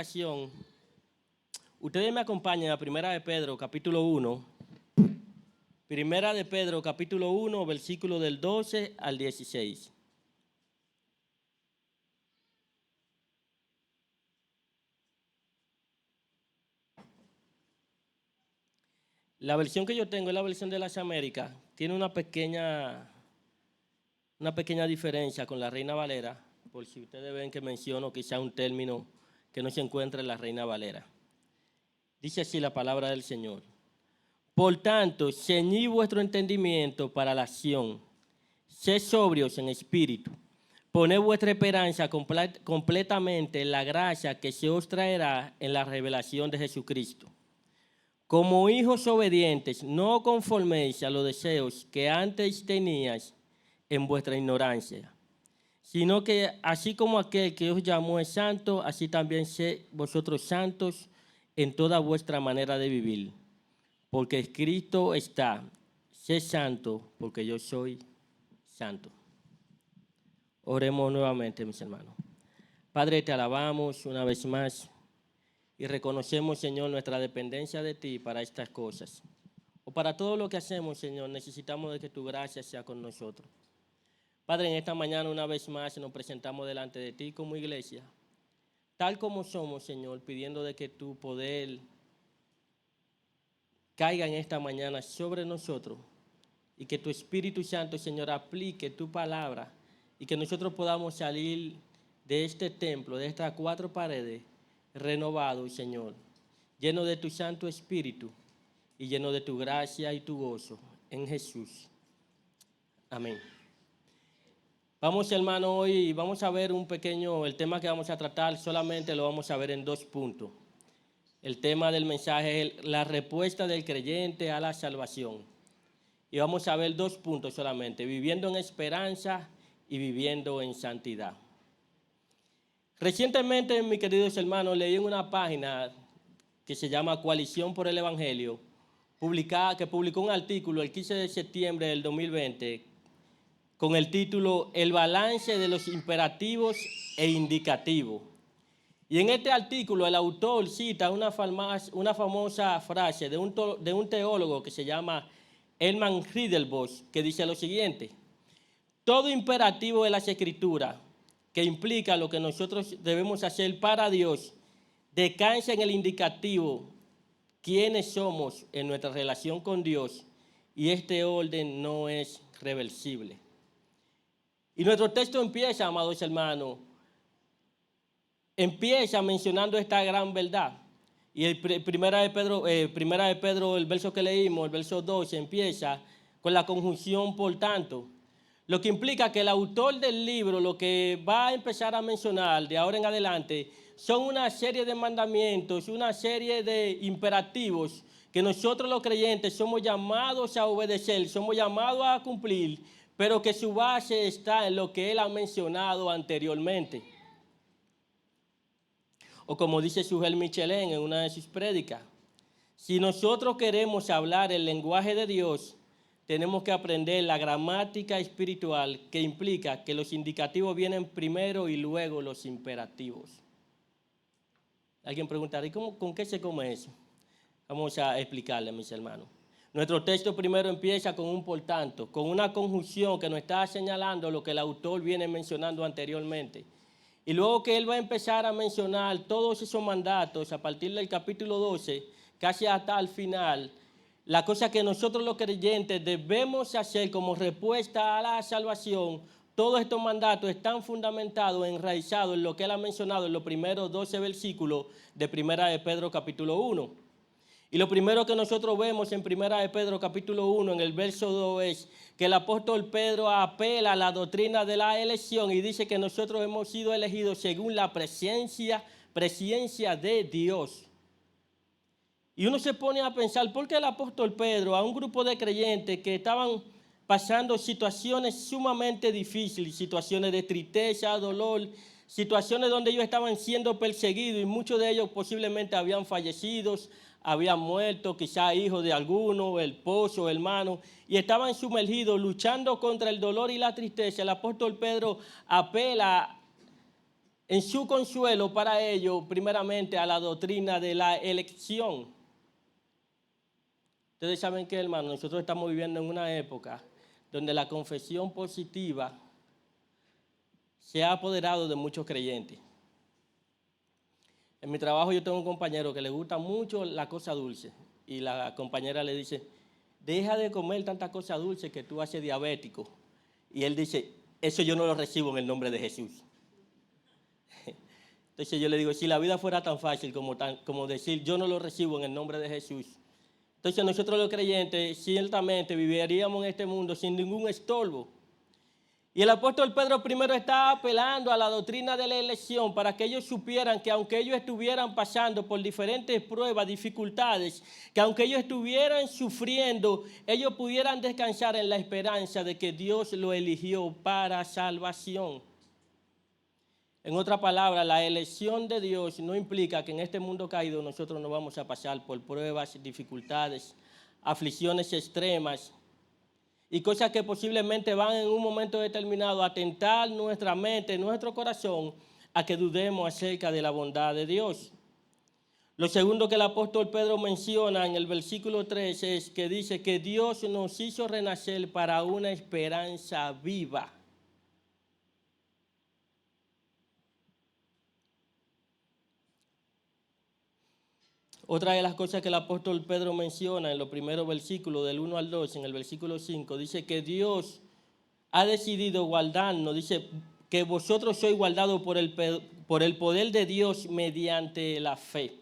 ocasión, ustedes me acompañan a Primera de Pedro, capítulo 1. Primera de Pedro, capítulo 1, versículo del 12 al 16. La versión que yo tengo es la versión de las Américas. Tiene una pequeña diferencia con la Reina Valera, por si ustedes ven que menciono quizá un término que no se encuentra en la Reina Valera. Dice así la palabra del Señor. Por tanto, ceñid vuestro entendimiento para la acción. Sed sobrios en espíritu. Poned vuestra esperanza completamente en la gracia que se os traerá en la revelación de Jesucristo. Como hijos obedientes, no conforméis a los deseos que antes teníais en vuestra ignorancia, sino que así como aquel que os llamó es santo, así también sed vosotros santos en toda vuestra manera de vivir. Porque escrito está, sé santo, porque yo soy santo. Oremos nuevamente, mis hermanos. Padre, te alabamos una vez más y reconocemos, Señor, nuestra dependencia de ti para estas cosas. O para todo lo que hacemos, Señor, necesitamos de que tu gracia sea con nosotros. Padre, en esta mañana una vez más nos presentamos delante de ti como iglesia, tal como somos, Señor, pidiendo de que tu poder caiga en esta mañana sobre nosotros y que tu Espíritu Santo, Señor, aplique tu palabra y que nosotros podamos salir de este templo, de estas cuatro paredes, renovados, Señor, lleno de tu Santo Espíritu y lleno de tu gracia y tu gozo en Jesús. Amén. Vamos, hermano, hoy vamos a ver el tema que vamos a tratar solamente lo vamos a ver en 2 puntos. El tema del mensaje es la respuesta del creyente a la salvación. Y vamos a ver 2 puntos solamente, viviendo en esperanza y viviendo en santidad. Recientemente, mis queridos hermanos, leí en una página que se llama Coalición por el Evangelio, que publicó un artículo el 15 de septiembre del 2020 con el título El balance de los imperativos e indicativos. Y en este artículo el autor cita una famosa frase de un teólogo que se llama Hermann Ridderbos, que dice lo siguiente: todo imperativo de las Escrituras que implica lo que nosotros debemos hacer para Dios descansa en el indicativo quiénes somos en nuestra relación con Dios, y este orden no es reversible. Y nuestro texto empieza, amados hermanos, empieza mencionando esta gran verdad. Y primera de Pedro, el verso que leímos, el verso 12, empieza con la conjunción por tanto. Lo que implica que el autor del libro lo que va a empezar a mencionar de ahora en adelante son una serie de mandamientos, una serie de imperativos que nosotros los creyentes somos llamados a obedecer, somos llamados a cumplir, pero que su base está en lo que él ha mencionado anteriormente. O como dice Sujel Michelén en una de sus prédicas, si nosotros queremos hablar el lenguaje de Dios, tenemos que aprender la gramática espiritual que implica que los indicativos vienen primero y luego los imperativos. Alguien preguntará, ¿y con qué se come eso? Vamos a explicarle, mis hermanos. Nuestro texto primero empieza con un por tanto, con una conjunción que nos está señalando lo que el autor viene mencionando anteriormente. Y luego que él va a empezar a mencionar todos esos mandatos a partir del capítulo 12, casi hasta el final, la cosa que nosotros los creyentes debemos hacer como respuesta a la salvación, todos estos mandatos están fundamentados, enraizados en lo que él ha mencionado en los primeros 12 versículos de Primera de Pedro capítulo 1. Y lo primero que nosotros vemos en Primera de Pedro capítulo 1, en el verso 2, es que el apóstol Pedro apela a la doctrina de la elección y dice que nosotros hemos sido elegidos según la presencia de Dios. Y uno se pone a pensar, ¿por qué el apóstol Pedro a un grupo de creyentes que estaban pasando situaciones sumamente difíciles, situaciones de tristeza, dolor, situaciones donde ellos estaban siendo perseguidos y muchos de ellos posiblemente habían fallecido, habían muerto, quizá hijos de alguno, esposo, hermano, y estaban sumergidos luchando contra el dolor y la tristeza? El apóstol Pedro apela en su consuelo para ellos, primeramente a la doctrina de la elección. Ustedes saben que, hermano, nosotros estamos viviendo en una época donde la confesión positiva se ha apoderado de muchos creyentes. En mi trabajo yo tengo un compañero que le gusta mucho la cosa dulce y la compañera le dice, deja de comer tanta cosa dulce que tú haces diabético. Y él dice, eso yo no lo recibo en el nombre de Jesús. Entonces yo le digo, si la vida fuera tan fácil como decir, yo no lo recibo en el nombre de Jesús, entonces nosotros los creyentes ciertamente viviríamos en este mundo sin ningún estorbo. Y el apóstol Pedro primero está apelando a la doctrina de la elección para que ellos supieran que aunque ellos estuvieran pasando por diferentes pruebas, dificultades, que aunque ellos estuvieran sufriendo, ellos pudieran descansar en la esperanza de que Dios lo eligió para salvación. En otras palabras, la elección de Dios no implica que en este mundo caído nosotros no vamos a pasar por pruebas, dificultades, aflicciones extremas y cosas que posiblemente van en un momento determinado a tentar nuestra mente, nuestro corazón, a que dudemos acerca de la bondad de Dios. Lo segundo que el apóstol Pedro menciona en el versículo 3 es que dice que Dios nos hizo renacer para una esperanza viva. Otra de las cosas que el apóstol Pedro menciona en los primeros versículos, del 1 al 2, en el versículo 5, dice que Dios ha decidido guardarnos, dice que vosotros sois guardados por el poder de Dios mediante la fe.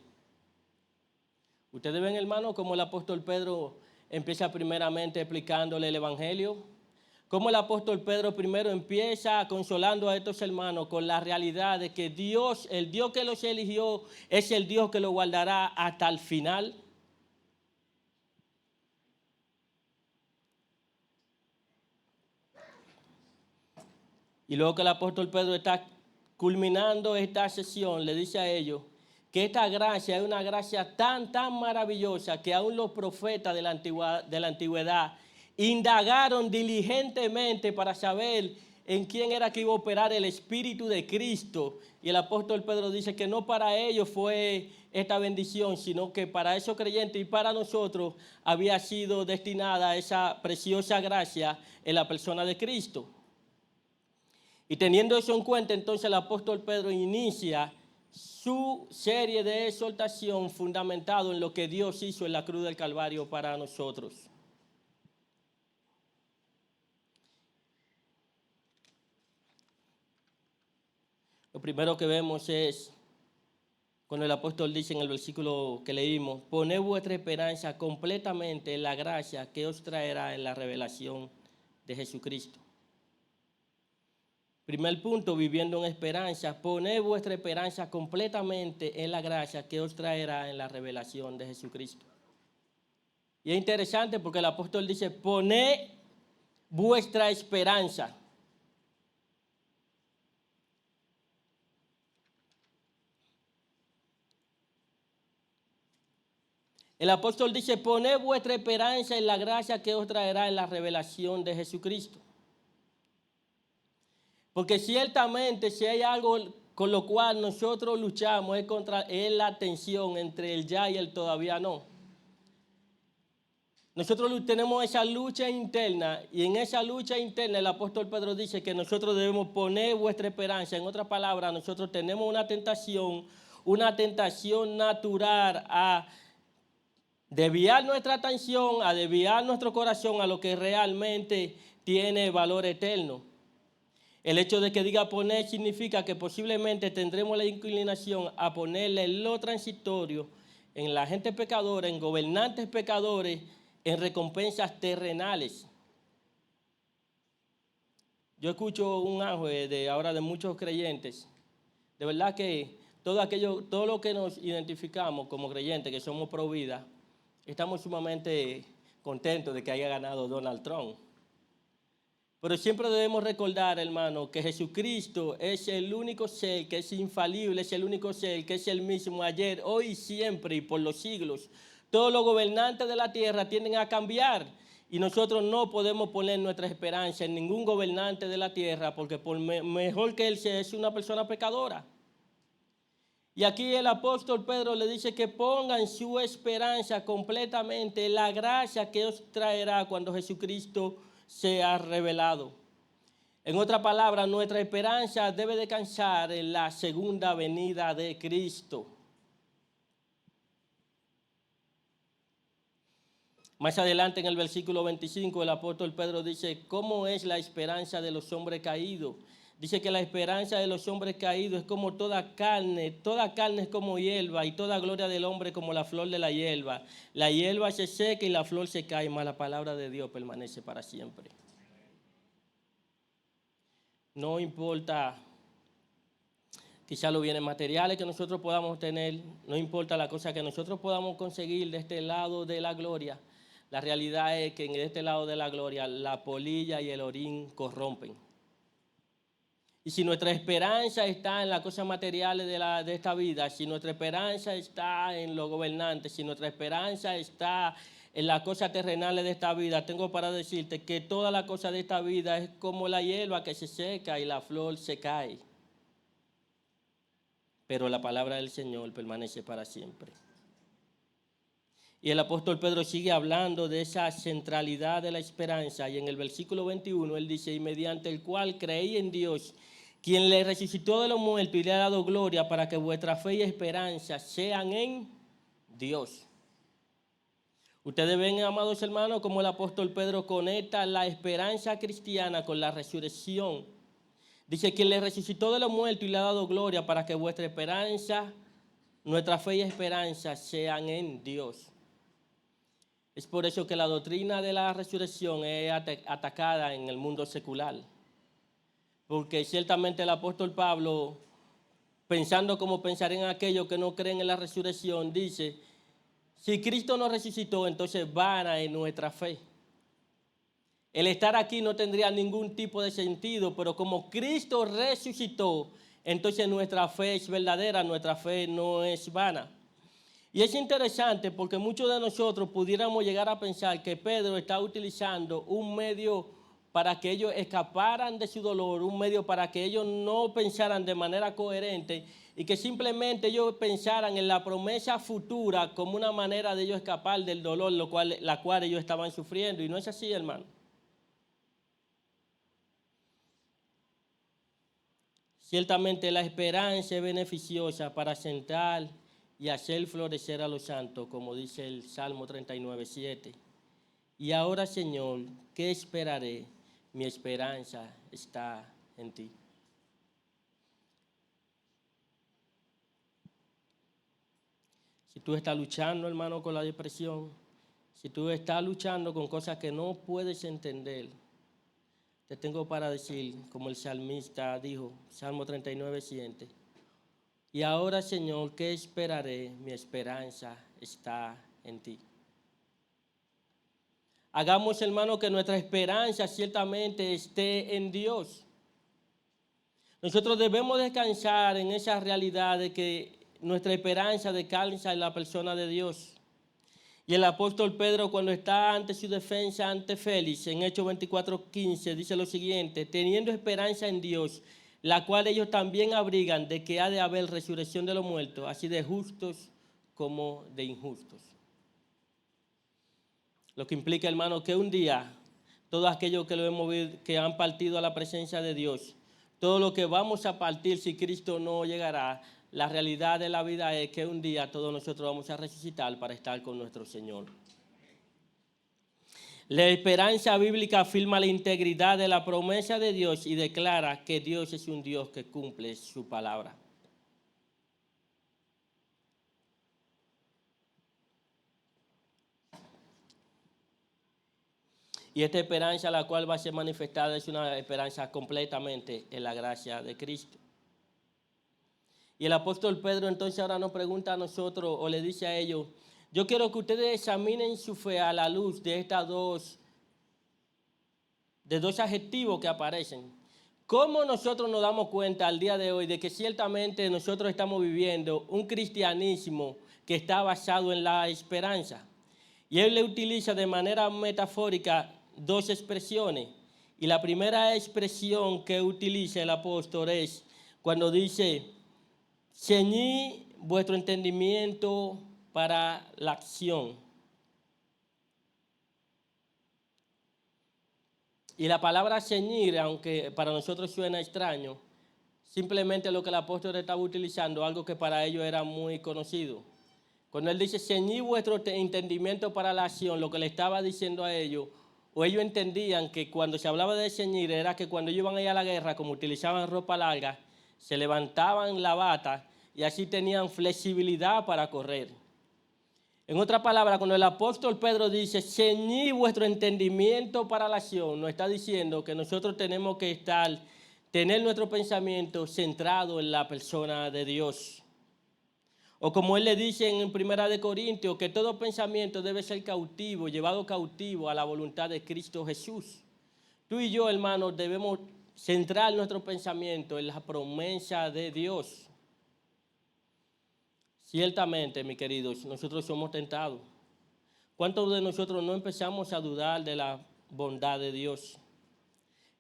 Ustedes ven, hermano, cómo el apóstol Pedro empieza primeramente explicándole el evangelio. Cómo el apóstol Pedro primero empieza consolando a estos hermanos con la realidad de que Dios, el Dios que los eligió, es el Dios que los guardará hasta el final. Y luego que el apóstol Pedro está culminando esta sesión, le dice a ellos que esta gracia es una gracia tan maravillosa que aún los profetas de la antigüedad indagaron diligentemente para saber en quién era que iba a operar el Espíritu de Cristo. Y el apóstol Pedro dice que no para ellos fue esta bendición, sino que para esos creyentes y para nosotros había sido destinada esa preciosa gracia en la persona de Cristo. Y teniendo eso en cuenta, entonces el apóstol Pedro inicia su serie de exhortación fundamentado en lo que Dios hizo en la cruz del Calvario para nosotros. Lo primero que vemos es, cuando el apóstol dice en el versículo que leímos, poned vuestra esperanza completamente en la gracia que os traerá en la revelación de Jesucristo. Primer punto, viviendo en esperanza, poned vuestra esperanza completamente en la gracia que os traerá en la revelación de Jesucristo. Y es interesante porque el apóstol dice, poned vuestra esperanza. El apóstol dice, poned vuestra esperanza en la gracia que os traerá en la revelación de Jesucristo. Porque ciertamente si hay algo con lo cual nosotros luchamos es la tensión entre el ya y el todavía no. Nosotros tenemos esa lucha interna y en esa lucha interna el apóstol Pedro dice que nosotros debemos poner vuestra esperanza. En otras palabras, nosotros tenemos una tentación natural a desviar nuestra atención, a desviar nuestro corazón a lo que realmente tiene valor eterno. El hecho de que diga poner significa que posiblemente tendremos la inclinación a ponerle lo transitorio en la gente pecadora, en gobernantes pecadores, en recompensas terrenales. Yo escucho un auge de muchos creyentes. De verdad que todo lo que nos identificamos como creyentes, que somos pro vida, estamos sumamente contentos de que haya ganado Donald Trump. Pero siempre debemos recordar, hermano, que Jesucristo es el único ser que es infalible, es el único ser que es el mismo ayer, hoy y siempre y por los siglos. Todos los gobernantes de la tierra tienden a cambiar Y nosotros no podemos poner nuestra esperanza en ningún gobernante de la tierra, porque por mejor que él sea, es una persona pecadora. Y aquí el apóstol Pedro le dice que pongan su esperanza completamente en la gracia que os traerá cuando Jesucristo sea revelado. En otra palabra, nuestra esperanza debe descansar en la segunda venida de Cristo. Más adelante en el versículo 25 el apóstol Pedro dice, ¿cómo es la esperanza de los hombres caídos? Dice que la esperanza de los hombres caídos es como toda carne es como hierba y toda gloria del hombre como la flor de la hierba. La hierba se seca y la flor se cae, mas la palabra de Dios permanece para siempre. No importa quizá los bienes materiales que nosotros podamos tener, no importa la cosa que nosotros podamos conseguir de este lado de la gloria. La realidad es que en este lado de la gloria la polilla y el orín corrompen. Y si nuestra esperanza está en las cosas materiales de esta vida, si nuestra esperanza está en los gobernantes, si nuestra esperanza está en las cosas terrenales de esta vida, tengo para decirte que toda la cosa de esta vida es como la hierba que se seca y la flor se cae. Pero la palabra del Señor permanece para siempre. Y el apóstol Pedro sigue hablando de esa centralidad de la esperanza. Y en el versículo 21 él dice, y mediante el cual creí en Dios, quien le resucitó de los muertos y le ha dado gloria para que vuestra fe y esperanza sean en Dios. Ustedes ven, amados hermanos, como el apóstol Pedro conecta la esperanza cristiana con la resurrección. Dice, quien le resucitó de los muertos y le ha dado gloria para que vuestra esperanza, nuestra fe y esperanza sean en Dios. Es por eso que la doctrina de la resurrección es atacada en el mundo secular. Porque ciertamente el apóstol Pablo, pensando como pensar en aquellos que no creen en la resurrección, dice, si Cristo no resucitó, entonces vana es nuestra fe. El estar aquí no tendría ningún tipo de sentido, pero como Cristo resucitó, entonces nuestra fe es verdadera, nuestra fe no es vana. Y es interesante porque muchos de nosotros pudiéramos llegar a pensar que Pedro está utilizando un medio para que ellos escaparan de su dolor, un medio para que ellos no pensaran de manera coherente y que simplemente ellos pensaran en la promesa futura como una manera de ellos escapar del dolor, la cual ellos estaban sufriendo. Y no es así, hermano. Ciertamente la esperanza es beneficiosa para sentar y hacer florecer a los santos, como dice el Salmo 39:7. Y ahora, Señor, ¿qué esperaré? Mi esperanza está en ti. Si tú estás luchando, hermano, con la depresión, si tú estás luchando con cosas que no puedes entender, te tengo para decir, como el salmista dijo, Salmo 39:7. Y ahora, Señor, ¿qué esperaré? Mi esperanza está en ti. Hagamos, hermano, que nuestra esperanza ciertamente esté en Dios. Nosotros debemos descansar en esa realidad de que nuestra esperanza descansa en la persona de Dios. Y el apóstol Pedro, cuando está ante su defensa ante Félix, en Hechos 24:15, dice lo siguiente, teniendo esperanza en Dios, la cual ellos también abrigan de que ha de haber resurrección de los muertos, así de justos como de injustos. Lo que implica, hermano, que un día todos aquellos que han partido a la presencia de Dios, todo lo que vamos a partir si Cristo no llegará, la realidad de la vida es que un día todos nosotros vamos a resucitar para estar con nuestro Señor. La esperanza bíblica afirma la integridad de la promesa de Dios y declara que Dios es un Dios que cumple su palabra. Y esta esperanza, la cual va a ser manifestada, es una esperanza completamente en la gracia de Cristo. Y el apóstol Pedro entonces ahora nos pregunta a nosotros, o le dice a ellos, yo quiero que ustedes examinen su fe a la luz de dos adjetivos que aparecen. ¿Cómo nosotros nos damos cuenta al día de hoy de que ciertamente nosotros estamos viviendo un cristianismo que está basado en la esperanza? Y él le utiliza de manera metafórica dos expresiones. Y la primera expresión que utiliza el apóstol es cuando dice, ceñid vuestro entendimiento para la acción. Y la palabra ceñir, aunque para nosotros suena extraño, simplemente lo que el apóstol estaba utilizando, algo que para ellos era muy conocido. Cuando él dice ceñid vuestro entendimiento para la acción, lo que le estaba diciendo a ellos, o ellos entendían que cuando se hablaba de ceñir era que cuando ellos iban a ir a la guerra, como utilizaban ropa larga, se levantaban la bata y así tenían flexibilidad para correr. En otra palabra, cuando el apóstol Pedro dice, ceñid vuestro entendimiento para la acción, nos está diciendo que nosotros tenemos que tener nuestro pensamiento centrado en la persona de Dios. O como él le dice en 1 Corintios, que todo pensamiento debe ser cautivo, llevado cautivo a la voluntad de Cristo Jesús. Tú y yo, hermanos, debemos centrar nuestro pensamiento en la promesa de Dios. Ciertamente, mis queridos, nosotros somos tentados. ¿Cuántos de nosotros no empezamos a dudar de la bondad de Dios?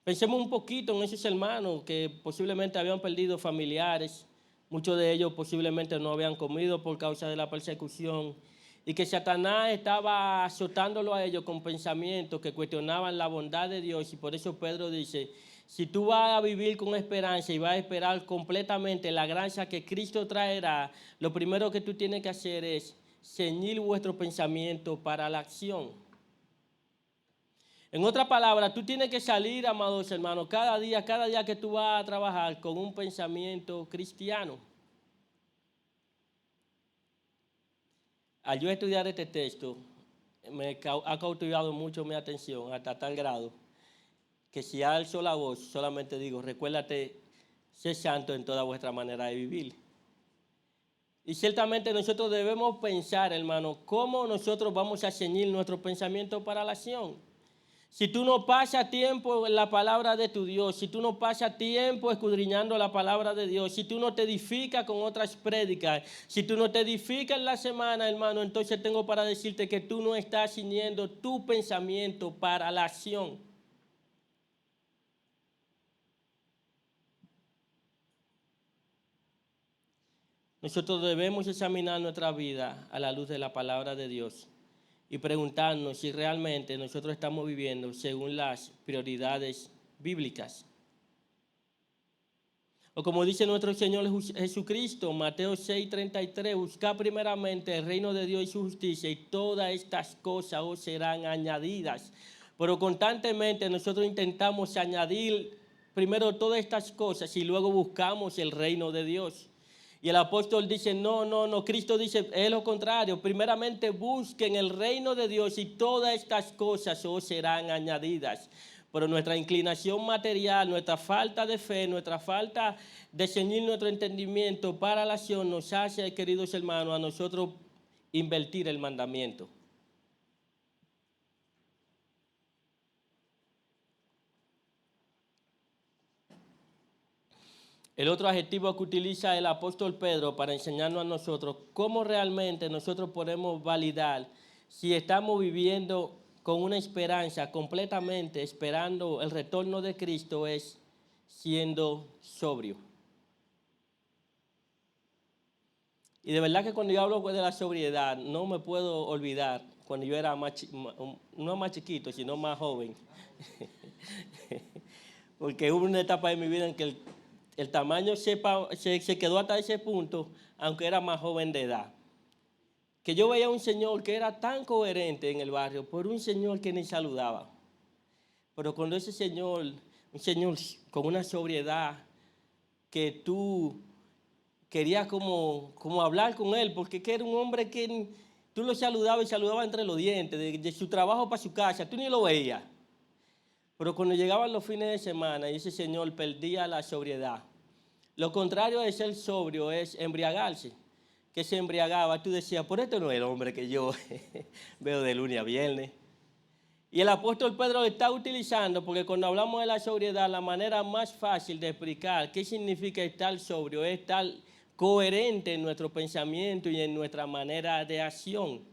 Pensemos un poquito en esos hermanos que posiblemente habían perdido familiares, muchos de ellos posiblemente no habían comido por causa de la persecución, y que Satanás estaba azotándolo a ellos con pensamientos que cuestionaban la bondad de Dios, y por eso Pedro dice, si tú vas a vivir con esperanza y vas a esperar completamente la gracia que Cristo traerá, lo primero que tú tienes que hacer es ceñir vuestro pensamiento para la acción. En otras palabras, tú tienes que salir, amados hermanos, cada día que tú vas a trabajar con un pensamiento cristiano. Al yo estudiar este texto, me ha cautivado mucho mi atención hasta tal grado que si alzo la voz, solamente digo, recuérdate ser santo en toda vuestra manera de vivir. Y ciertamente nosotros debemos pensar, hermano, cómo nosotros vamos a ceñir nuestro pensamiento para la acción. Si tú no pasas tiempo en la palabra de tu Dios, si tú no pasas tiempo escudriñando la palabra de Dios, si tú no te edificas con otras prédicas, si tú no te edificas en la semana, hermano, entonces tengo para decirte que tú no estás ciñendo tu pensamiento para la acción. Nosotros debemos examinar nuestra vida a la luz de la palabra de Dios y preguntarnos si realmente nosotros estamos viviendo según las prioridades bíblicas. O como dice nuestro Señor Jesucristo, Mateo 6:33, buscad primeramente el reino de Dios y su justicia y todas estas cosas os serán añadidas. Pero constantemente nosotros intentamos añadir primero todas estas cosas y luego buscamos el reino de Dios. Y el apóstol dice, no, Cristo dice, es lo contrario, primeramente busquen el reino de Dios y todas estas cosas os serán añadidas. Pero nuestra inclinación material, nuestra falta de fe, nuestra falta de ceñir nuestro entendimiento para la acción nos hace, queridos hermanos, a nosotros invertir el mandamiento. El otro adjetivo que utiliza el apóstol Pedro para enseñarnos a nosotros cómo realmente nosotros podemos validar si estamos viviendo con una esperanza completamente esperando el retorno de Cristo es siendo sobrio. Y de verdad que cuando yo hablo de la sobriedad no me puedo olvidar cuando yo era no más chiquito, sino más joven. Porque hubo una etapa de mi vida en que el tamaño se quedó hasta ese punto, aunque era más joven de edad. Que yo veía a un señor que era tan coherente en el barrio, por un señor que ni saludaba. Pero cuando ese señor, un señor con una sobriedad, que tú querías como hablar con él, porque era un hombre que tú lo saludabas y saludaba entre los dientes, de su trabajo para su casa, tú ni lo veías. Pero cuando llegaban los fines de semana y ese señor perdía la sobriedad, lo contrario de ser sobrio es embriagarse, que se embriagaba. Tú decías, por esto no es el hombre que yo veo de lunes a viernes. Y el apóstol Pedro lo está utilizando porque cuando hablamos de la sobriedad, la manera más fácil de explicar qué significa estar sobrio es estar coherente en nuestro pensamiento y en nuestra manera de acción.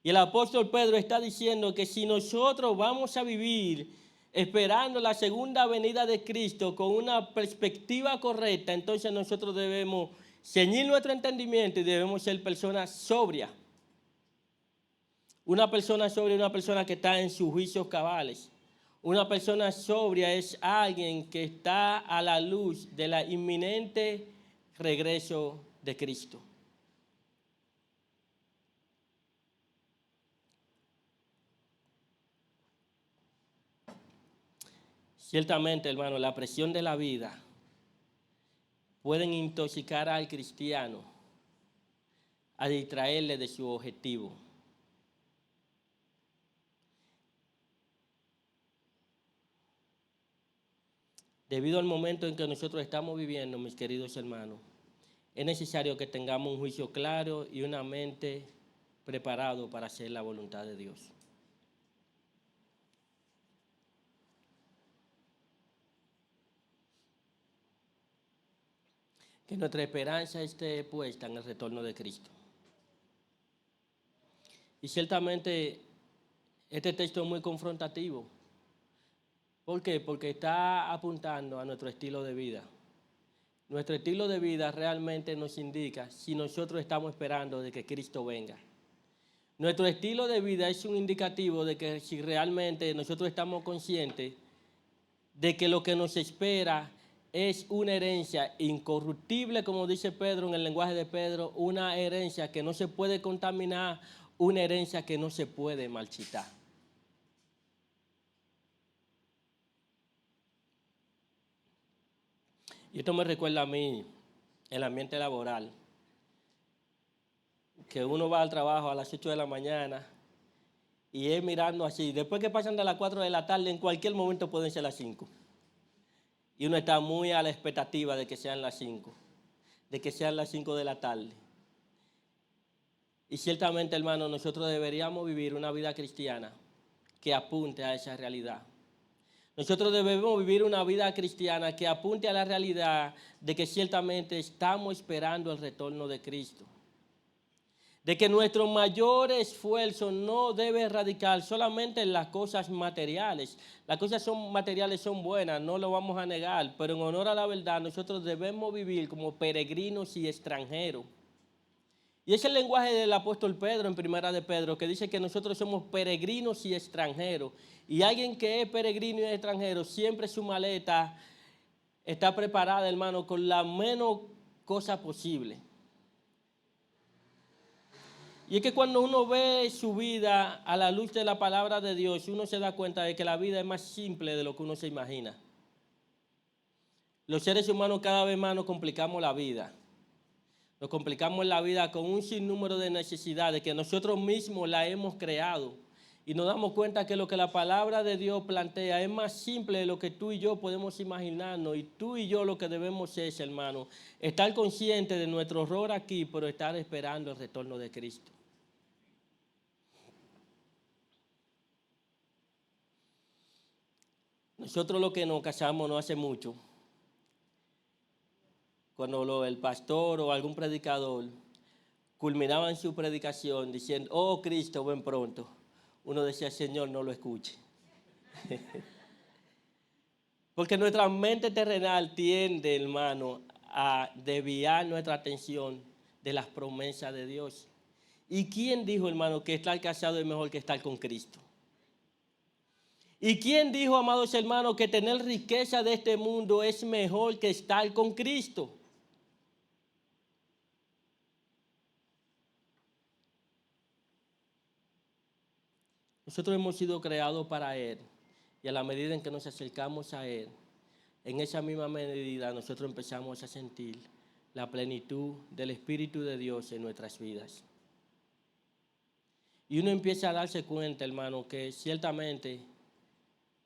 Y el apóstol Pedro está diciendo que si nosotros vamos a vivir esperando la segunda venida de Cristo con una perspectiva correcta, entonces nosotros debemos ceñir nuestro entendimiento y debemos ser personas sobrias. Una persona sobria es una persona que está en sus juicios cabales. Una persona sobria es alguien que está a la luz de la inminente regreso de Cristo. Ciertamente, hermano, la presión de la vida pueden intoxicar al cristiano, a distraerle de su objetivo. Debido al momento en que nosotros estamos viviendo, mis queridos hermanos, es necesario que tengamos un juicio claro y una mente preparado para hacer la voluntad de Dios. Que nuestra esperanza esté puesta en el retorno de Cristo. Y ciertamente este texto es muy confrontativo. ¿Por qué? Porque está apuntando a nuestro estilo de vida. Nuestro estilo de vida realmente nos indica si nosotros estamos esperando de que Cristo venga. Nuestro estilo de vida es un indicativo de que si realmente nosotros estamos conscientes de que lo que nos espera es una herencia incorruptible, como dice Pedro en el lenguaje de Pedro, una herencia que no se puede contaminar, una herencia que no se puede marchitar. Y esto me recuerda a mí el ambiente laboral, que uno va al trabajo a las 8 de la mañana y es mirando así. Después que pasan de las 4 de la tarde, en cualquier momento pueden ser las 5. Y uno está muy a la expectativa de que sean las 5, de que sean las 5 de la tarde. Y ciertamente, hermano, nosotros deberíamos vivir una vida cristiana que apunte a esa realidad. Nosotros debemos vivir una vida cristiana que apunte a la realidad de que ciertamente estamos esperando el retorno de Cristo. De que nuestro mayor esfuerzo no debe radicar solamente en las cosas materiales. Las cosas materiales son buenas, no lo vamos a negar, pero en honor a la verdad nosotros debemos vivir como peregrinos y extranjeros. Y es el lenguaje del apóstol Pedro en Primera de Pedro, que dice que nosotros somos peregrinos y extranjeros. Y alguien que es peregrino y extranjero, siempre su maleta está preparada, hermano, con la menos cosa posible. Y es que cuando uno ve su vida a la luz de la palabra de Dios, uno se da cuenta de que la vida es más simple de lo que uno se imagina. Los seres humanos cada vez más nos complicamos la vida. Nos complicamos la vida con un sinnúmero de necesidades que nosotros mismos la hemos creado. Y nos damos cuenta que lo que la palabra de Dios plantea es más simple de lo que tú y yo podemos imaginarnos. Y tú y yo lo que debemos es, hermano, estar conscientes de nuestro error aquí, pero estar esperando el retorno de Cristo. Nosotros los que nos casamos no hace mucho, cuando el pastor o algún predicador culminaba en su predicación diciendo, oh Cristo, ven pronto, uno decía, Señor, no lo escuche. Porque nuestra mente terrenal tiende, hermano, a desviar nuestra atención de las promesas de Dios. ¿Y quién dijo, hermano, que estar casado es mejor que estar con Cristo? ¿Y quién dijo, amados hermanos, que tener riqueza de este mundo es mejor que estar con Cristo? Nosotros hemos sido creados para Él. Y a la medida en que nos acercamos a Él, en esa misma medida nosotros empezamos a sentir la plenitud del Espíritu de Dios en nuestras vidas. Y uno empieza a darse cuenta, hermano, que ciertamente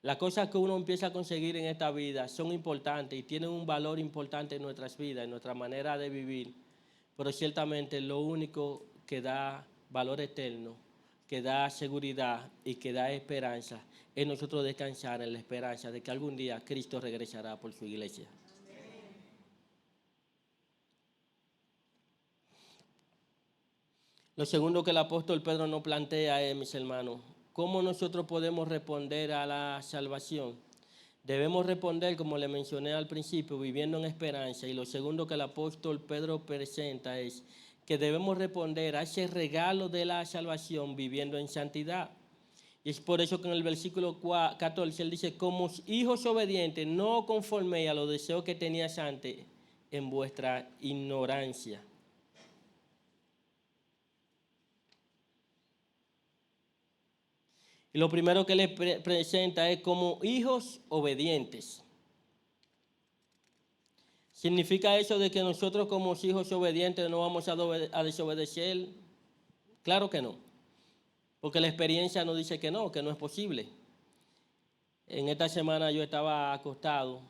las cosas que uno empieza a conseguir en esta vida son importantes y tienen un valor importante en nuestras vidas, en nuestra manera de vivir. Pero ciertamente lo único que da valor eterno, que da seguridad y que da esperanza, es nosotros descansar en la esperanza de que algún día Cristo regresará por su iglesia. Lo segundo que el apóstol Pedro nos plantea es, mis hermanos, ¿cómo nosotros podemos responder a la salvación? Debemos responder, como le mencioné al principio, viviendo en esperanza. Y lo segundo que el apóstol Pedro presenta es que debemos responder a ese regalo de la salvación viviendo en santidad. Y es por eso que en el versículo 14 él dice, como hijos obedientes, no conforméis a los deseos que tenías antes en vuestra ignorancia. Y lo primero que le presenta es como hijos obedientes. ¿Significa eso de que nosotros como hijos obedientes no vamos a desobedecer? Claro que no, porque la experiencia nos dice que no es posible. En esta semana yo estaba acostado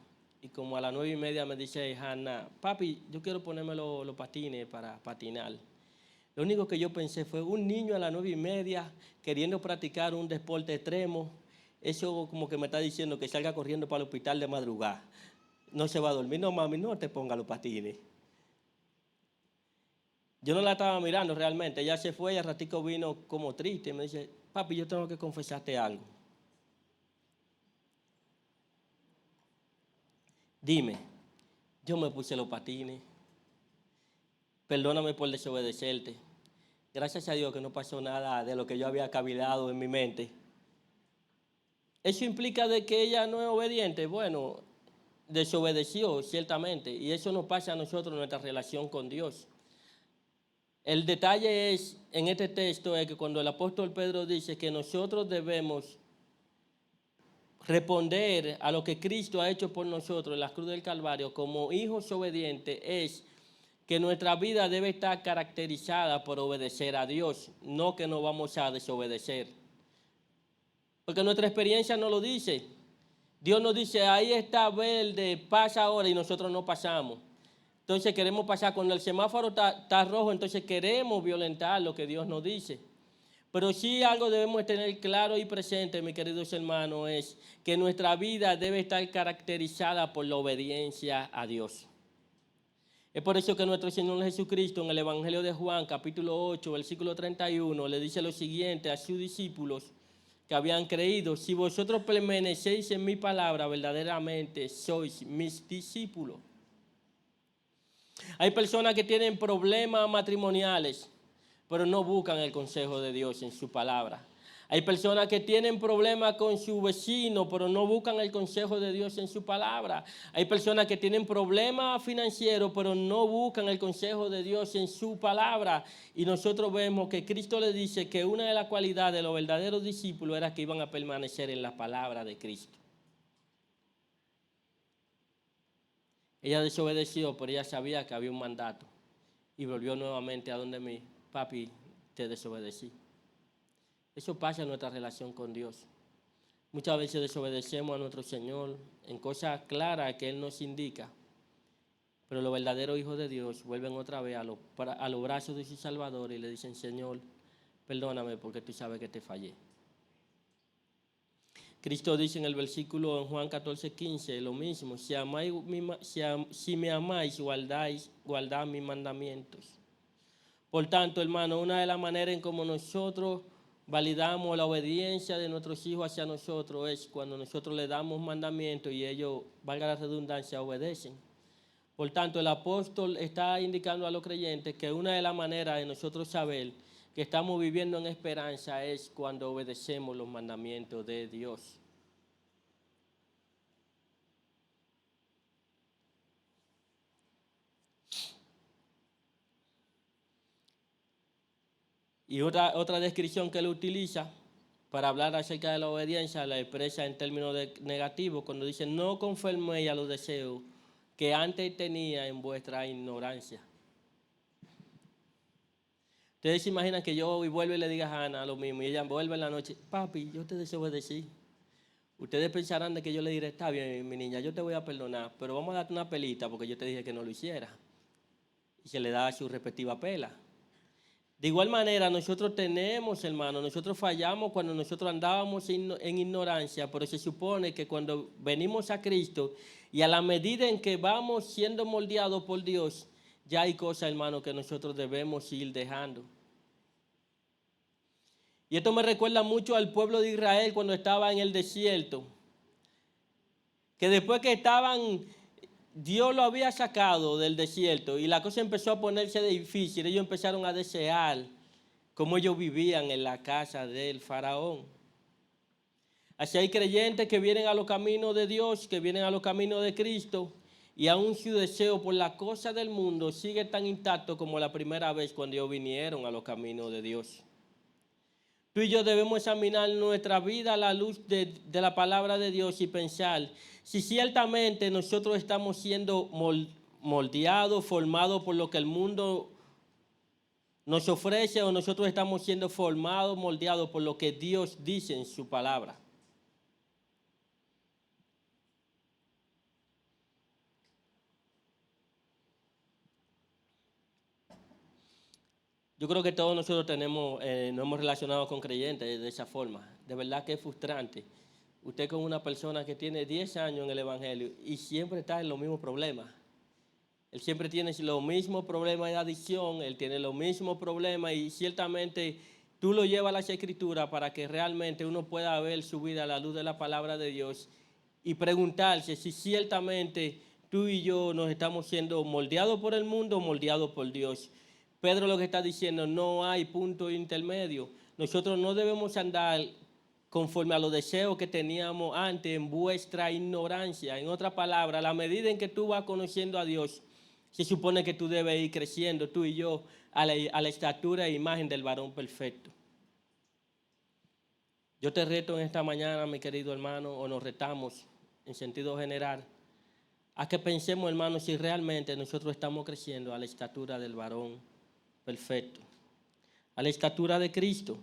y como a las 9:30 me dice Hannah, papi, yo quiero ponerme los patines para patinar. Lo único que yo pensé fue un niño a las 9:30 queriendo practicar un deporte extremo. Eso como que me está diciendo que salga corriendo para el hospital de madrugada. No se va a dormir. No, mami, no te ponga los patines. Yo no la estaba mirando realmente. Ella se fue y al ratico vino como triste. Y me dice, papi, yo tengo que confesarte algo. Dime, yo me puse los patines. Perdóname por desobedecerte. Gracias a Dios que no pasó nada de lo que yo había cavilado en mi mente. ¿Eso implica de que ella no es obediente? Bueno, desobedeció ciertamente y eso nos pasa a nosotros en nuestra relación con Dios. El detalle es, en este texto, es que cuando el apóstol Pedro dice que nosotros debemos responder a lo que Cristo ha hecho por nosotros en la cruz del Calvario como hijos obedientes, es que nuestra vida debe estar caracterizada por obedecer a Dios, no que no vamos a desobedecer. Porque nuestra experiencia no lo dice. Dios nos dice, ahí está verde, pasa ahora y nosotros no pasamos. Entonces queremos pasar, cuando el semáforo está rojo, entonces queremos violentar lo que Dios nos dice. Pero sí algo debemos tener claro y presente, mis queridos hermanos, es que nuestra vida debe estar caracterizada por la obediencia a Dios. Es por eso que nuestro Señor Jesucristo en el Evangelio de Juan, capítulo 8, versículo 31, le dice lo siguiente a sus discípulos que habían creído, si vosotros permanecéis en mi palabra, verdaderamente sois mis discípulos. Hay personas que tienen problemas matrimoniales, pero no buscan el consejo de Dios en su palabra. Hay personas que tienen problemas con su vecino, pero no buscan el consejo de Dios en su palabra. Hay personas que tienen problemas financieros, pero no buscan el consejo de Dios en su palabra. Y nosotros vemos que Cristo le dice que una de las cualidades de los verdaderos discípulos era que iban a permanecer en la palabra de Cristo. Ella desobedeció, pero ella sabía que había un mandato. Y volvió nuevamente a donde mí, papi, te desobedecí. Eso pasa en nuestra relación con Dios. Muchas veces desobedecemos a nuestro Señor en cosas claras que Él nos indica. Pero los verdaderos hijos de Dios vuelven otra vez a los brazos de su Salvador y le dicen, Señor, perdóname porque tú sabes que te fallé. Cristo dice en el versículo en Juan 14:15 lo mismo, si me amáis, guardad mis mandamientos. Por tanto, hermano, una de las maneras en cómo nosotros validamos la obediencia de nuestros hijos hacia nosotros es cuando nosotros le damos mandamientos y ellos, valga la redundancia, obedecen. Por tanto, el apóstol está indicando a los creyentes que una de las maneras de nosotros saber que estamos viviendo en esperanza es cuando obedecemos los mandamientos de Dios. Y otra descripción que él utiliza para hablar acerca de la obediencia la expresa en términos negativos cuando dice, no conforméis a los deseos que antes tenía en vuestra ignorancia. Ustedes se imaginan que yo vuelvo y le diga a Hannah lo mismo y ella vuelve en la noche, papi, yo te desobedecí. Ustedes pensarán de que yo le diré, está bien, mi niña, yo te voy a perdonar, pero vamos a darte una pelita porque yo te dije que no lo hiciera. Y se le da su respectiva pela. De igual manera, nosotros tenemos, hermanos, nosotros fallamos cuando nosotros andábamos en ignorancia, pero se supone que cuando venimos a Cristo y a la medida en que vamos siendo moldeados por Dios, ya hay cosas, hermanos, que nosotros debemos ir dejando. Y esto me recuerda mucho al pueblo de Israel cuando estaba en el desierto. Que después que Dios lo había sacado del desierto y la cosa empezó a ponerse difícil, ellos empezaron a desear cómo ellos vivían en la casa del faraón. Así hay creyentes que vienen a los caminos de Dios, que vienen a los caminos de Cristo, y aún su deseo por la cosa del mundo sigue tan intacto como la primera vez cuando ellos vinieron a los caminos de Dios. Tú y yo debemos examinar nuestra vida a la luz de la palabra de Dios y pensar si ciertamente nosotros estamos siendo moldeados, formados por lo que el mundo nos ofrece, o nosotros estamos siendo formados, moldeados por lo que Dios dice en su palabra. Yo creo que todos nosotros nos hemos relacionado con creyentes de esa forma. De verdad que es frustrante. Usted con una persona que tiene 10 años en el Evangelio y siempre está en los mismos problemas. Él siempre tiene los mismos problemas de adicción, él tiene los mismos problemas y ciertamente tú lo llevas a las Escrituras para que realmente uno pueda ver su vida a la luz de la palabra de Dios y preguntarse si ciertamente tú y yo nos estamos siendo moldeados por el mundo o moldeados por Dios. Pedro lo que está diciendo, no hay punto intermedio. Nosotros no debemos andar conforme a los deseos que teníamos antes en vuestra ignorancia. En otras palabras, a la medida en que tú vas conociendo a Dios, se supone que tú debes ir creciendo, tú y yo, a la estatura e imagen del varón perfecto. Yo te reto en esta mañana, mi querido hermano, o nos retamos en sentido general, a que pensemos, hermano, si realmente nosotros estamos creciendo a la estatura del varón perfecto, a la estatura de Cristo.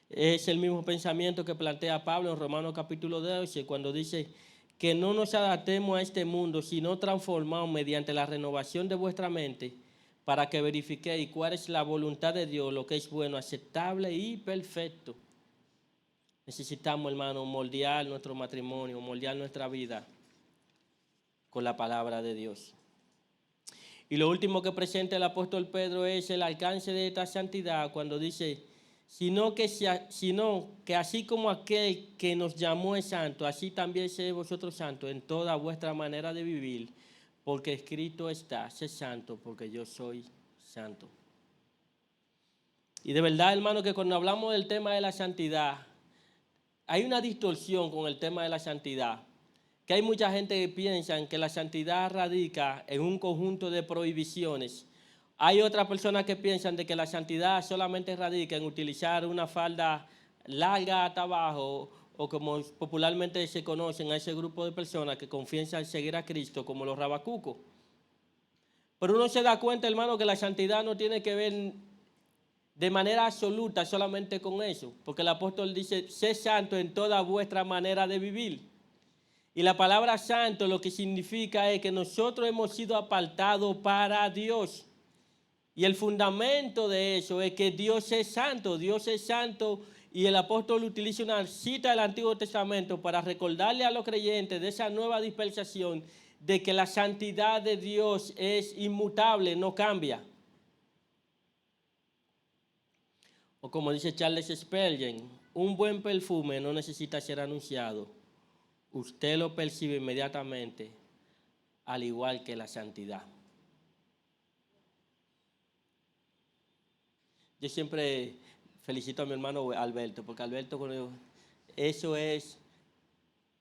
Es el mismo pensamiento que plantea Pablo en Romanos capítulo 12, cuando dice que no nos adaptemos a este mundo, sino transformados mediante la renovación de vuestra mente, para que verifiquéis cuál es la voluntad de Dios, lo que es bueno, aceptable y perfecto. Necesitamos, hermano, moldear nuestro matrimonio, moldear nuestra vida con la palabra de Dios. Y lo último que presenta el apóstol Pedro es el alcance de esta santidad cuando dice, sino que así como aquel que nos llamó es santo, así también sed vosotros santos en toda vuestra manera de vivir, porque escrito está, sé santo, porque yo soy santo. Y de verdad, hermano, que cuando hablamos del tema de la santidad, hay una distorsión con el tema de la santidad, que hay mucha gente que piensa que la santidad radica en un conjunto de prohibiciones. Hay otras personas que piensan de que la santidad solamente radica en utilizar una falda larga hasta abajo, o como popularmente se conocen a ese grupo de personas que confiesan seguir a Cristo como los rabacucos. Pero uno se da cuenta, hermano, que la santidad no tiene que ver de manera absoluta solamente con eso, porque el apóstol dice, sé santo en toda vuestra manera de vivir. Y la palabra santo lo que significa es que nosotros hemos sido apartados para Dios. Y el fundamento de eso es que Dios es santo y el apóstol utiliza una cita del Antiguo Testamento para recordarle a los creyentes de esa nueva dispensación de que la santidad de Dios es inmutable, no cambia. O como dice Charles Spurgeon, un buen perfume no necesita ser anunciado. Usted lo percibe inmediatamente, al igual que la santidad. Yo siempre felicito a mi hermano Alberto, porque Alberto,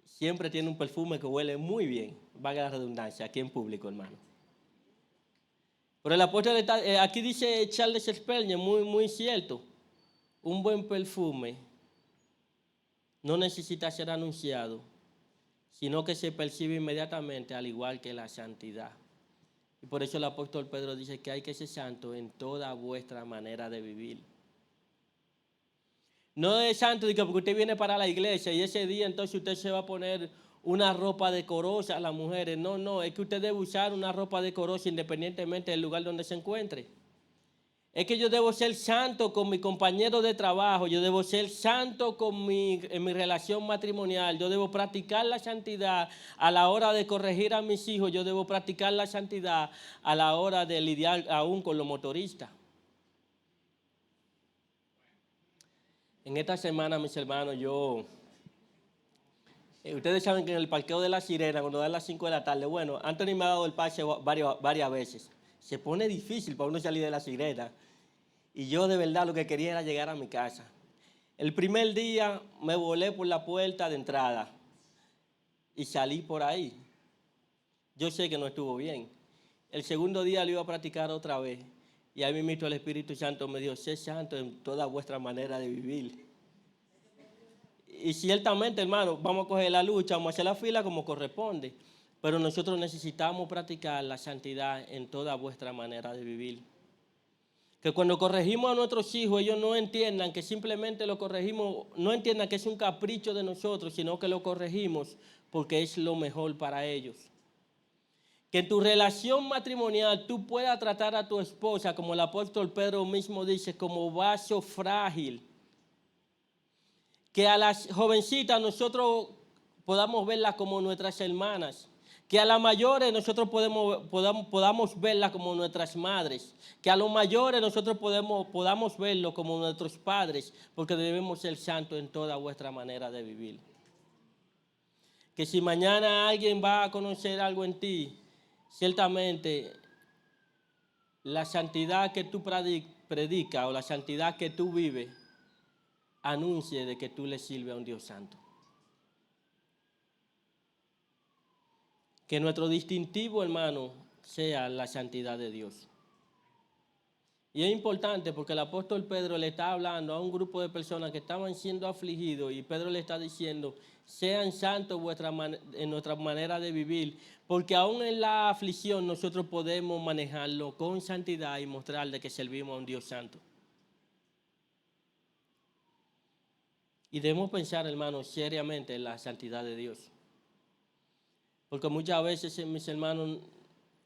siempre tiene un perfume que huele muy bien, valga la redundancia, aquí en público, hermano. Pero el apóstol aquí dice Charles Spurgeon, muy cierto, un buen perfume no necesita ser anunciado, sino que se percibe inmediatamente, al igual que la santidad. Y por eso el apóstol Pedro dice que hay que ser santo en toda vuestra manera de vivir. No es santo porque usted viene para la iglesia y ese día entonces usted se va a poner una ropa decorosa a las mujeres. No, es que usted debe usar una ropa decorosa independientemente del lugar donde se encuentre. Es que yo debo ser santo con mi compañero de trabajo, yo debo ser santo en mi relación matrimonial, yo debo practicar la santidad a la hora de corregir a mis hijos, yo debo practicar la santidad a la hora de lidiar aún con los motoristas. En esta semana, mis hermanos, ustedes saben que en el parqueo de La Sirena, cuando dan las 5 de la tarde, bueno, Anthony me ha dado el pase varias veces. Se pone difícil para uno salir de La Sirena. Y yo de verdad lo que quería era llegar a mi casa. El primer día me volé por la puerta de entrada y salí por ahí. Yo sé que no estuvo bien. El segundo día lo iba a practicar otra vez. Y ahí mismo el Espíritu Santo me dijo, sé santo en toda vuestra manera de vivir. Y ciertamente, hermano, vamos a coger la lucha, vamos a hacer la fila como corresponde. Pero nosotros necesitamos practicar la santidad en toda vuestra manera de vivir. Que cuando corregimos a nuestros hijos, ellos no entiendan que simplemente lo corregimos, no entiendan que es un capricho de nosotros, sino que lo corregimos porque es lo mejor para ellos. Que en tu relación matrimonial tú puedas tratar a tu esposa, como el apóstol Pedro mismo dice, como vaso frágil. Que a las jovencitas nosotros podamos verlas como nuestras hermanas. Que a las mayores nosotros podamos verlas como nuestras madres. Que a los mayores nosotros podamos verlos como nuestros padres, porque debemos ser santos en toda vuestra manera de vivir. Que si mañana alguien va a conocer algo en ti, ciertamente la santidad que tú predicas o la santidad que tú vives, anuncie de que tú le sirves a un Dios santo. Que nuestro distintivo, hermano, sea la santidad de Dios. Y es importante porque el apóstol Pedro le está hablando a un grupo de personas que estaban siendo afligidos y Pedro le está diciendo, sean santos en nuestra manera de vivir, porque aún en la aflicción nosotros podemos manejarlo con santidad y mostrarle que servimos a un Dios santo. Y debemos pensar, hermanos, seriamente en la santidad de Dios. Porque muchas veces, mis hermanos,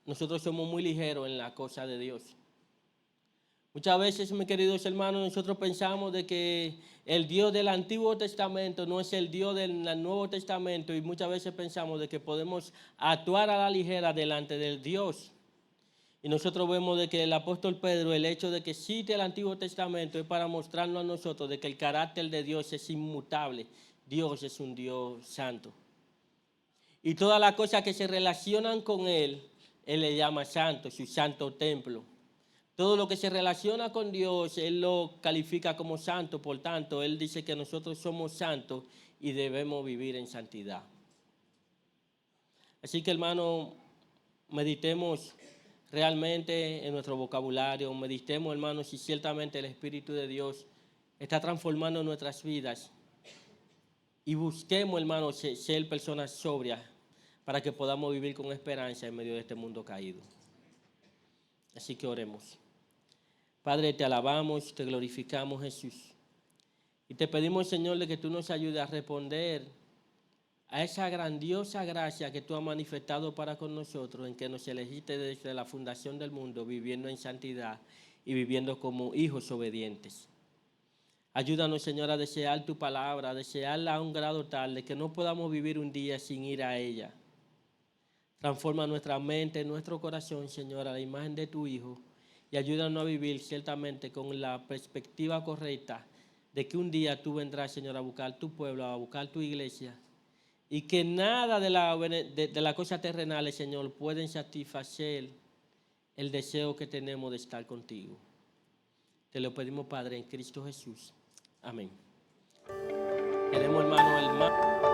nosotros somos muy ligeros en la cosa de Dios. Muchas veces, mis queridos hermanos, nosotros pensamos de que el Dios del Antiguo Testamento no es el Dios del Nuevo Testamento y muchas veces pensamos de que podemos actuar a la ligera delante del Dios. Y nosotros vemos de que el apóstol Pedro, el hecho de que cite el Antiguo Testamento es para mostrarnos a nosotros de que el carácter de Dios es inmutable. Dios es un Dios santo. Y todas las cosas que se relacionan con Él le llama santo, su santo templo. Todo lo que se relaciona con Dios, Él lo califica como santo. Por tanto, Él dice que nosotros somos santos y debemos vivir en santidad. Así que, hermano, meditemos realmente en nuestro vocabulario. Meditemos, hermano, si ciertamente el Espíritu de Dios está transformando nuestras vidas. Y busquemos, hermano, ser personas sobrias para que podamos vivir con esperanza en medio de este mundo caído. Así que oremos. Padre, te alabamos, te glorificamos, Jesús. Y te pedimos, Señor, de que tú nos ayudes a responder a esa grandiosa gracia que tú has manifestado para con nosotros, en que nos elegiste desde la fundación del mundo, viviendo en santidad y viviendo como hijos obedientes. Ayúdanos, Señor, a desear tu palabra, a desearla a un grado tal de que no podamos vivir un día sin ir a ella. Transforma nuestra mente, nuestro corazón, Señor, a la imagen de tu Hijo y ayúdanos a vivir ciertamente con la perspectiva correcta de que un día tú vendrás, Señor, a buscar tu pueblo, a buscar tu iglesia y que nada de las cosas terrenales, Señor, pueden satisfacer el deseo que tenemos de estar contigo. Te lo pedimos, Padre, en Cristo Jesús. Amén. Queremos, hermano,